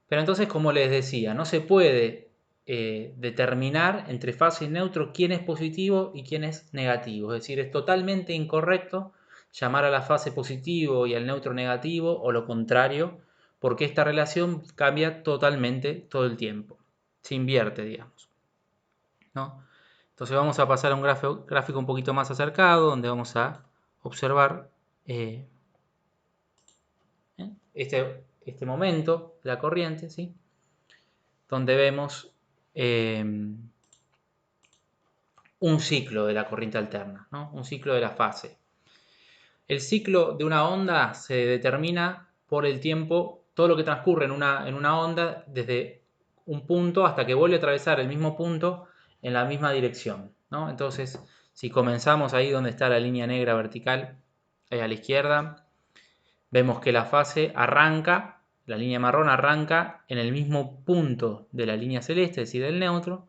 Pero entonces, como les decía, no se puede determinar entre fase y neutro quién es positivo y quién es negativo. Es decir, es totalmente incorrecto llamar a la fase positivo y al neutro negativo o lo contrario, porque esta relación cambia totalmente todo el tiempo. Se invierte, digamos, ¿no? Entonces vamos a pasar a un gráfico un poquito más acercado, donde vamos a observar eh, este momento de la corriente, ¿sí? Donde vemos eh, un ciclo de la corriente alterna, ¿no? Un ciclo de la fase. El ciclo de una onda se determina por el tiempo, todo lo que transcurre en una onda desde un punto hasta que vuelve a atravesar el mismo punto en la misma dirección, ¿no? Entonces, si comenzamos ahí donde está la línea negra vertical, ahí a la izquierda, vemos que la fase arranca, la línea marrón arranca en el mismo punto de la línea celeste, es decir, del neutro,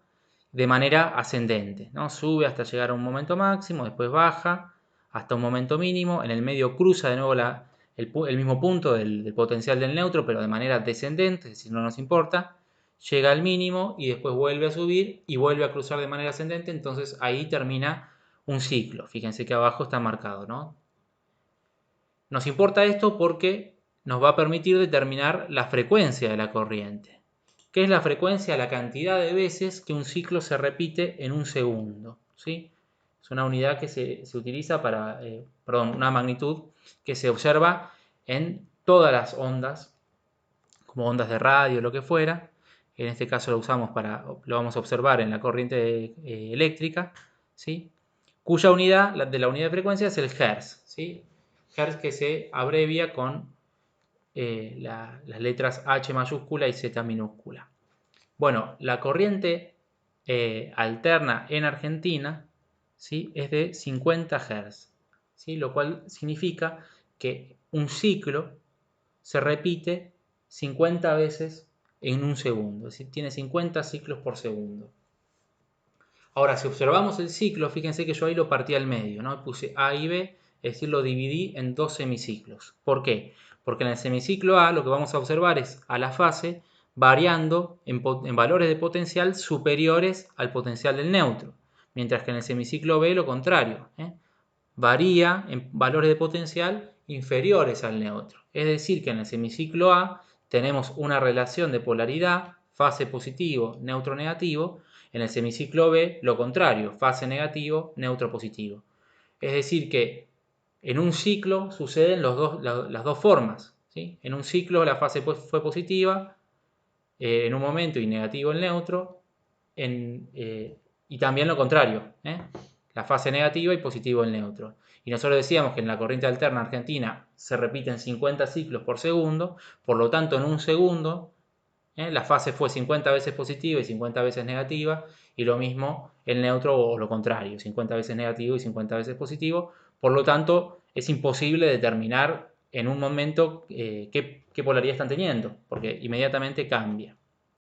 de manera ascendente, ¿no? Sube hasta llegar a un momento máximo, después baja hasta un momento mínimo, en el medio cruza de nuevo el mismo punto del potencial del neutro, pero de manera descendente, es decir, no nos importa, llega al mínimo y después vuelve a subir y vuelve a cruzar de manera ascendente, entonces ahí termina un ciclo. Fíjense que abajo está marcado, ¿no? Nos importa esto porque nos va a permitir determinar la frecuencia de la corriente. ¿Qué es la frecuencia? La cantidad de veces que un ciclo se repite en un segundo, ¿sí? Es una unidad que se utiliza para, una magnitud que se observa en todas las ondas, como ondas de radio, lo que fuera. En este caso lo vamos a observar en la corriente eléctrica, ¿sí? Cuya unidad, de la unidad de frecuencia, es el Hertz, ¿sí? Hertz que se abrevia con las letras H mayúscula y Z minúscula. Bueno, la corriente alterna en Argentina, ¿sí? Es de 50 Hz, ¿sí? Lo cual significa que un ciclo se repite 50 veces en un segundo, es decir, tiene 50 ciclos por segundo. Ahora, si observamos el ciclo, fíjense que yo ahí lo partí al medio, ¿no? Puse A y B, es decir, lo dividí en dos semiciclos. ¿Por qué? Porque en el semiciclo A lo que vamos a observar es a la fase variando en valores de potencial superiores al potencial del neutro, mientras que en el semiciclo B lo contrario, varía en valores de potencial inferiores al neutro. Es decir, que en el semiciclo A tenemos una relación de polaridad, fase positivo, neutro negativo. En el semiciclo B, lo contrario, fase negativo, neutro positivo. Es decir, que en un ciclo suceden las dos formas, ¿sí? En un ciclo la fase fue positiva en un momento y negativo el neutro, y también lo contrario, la fase negativa y positivo el neutro. Y nosotros decíamos que en la corriente alterna argentina se repiten 50 ciclos por segundo, por lo tanto en un segundo la fase fue 50 veces positiva y 50 veces negativa, y lo mismo el neutro o lo contrario, 50 veces negativo y 50 veces positivo. Por lo tanto, es imposible determinar en un momento qué polaridad están teniendo, porque inmediatamente cambia.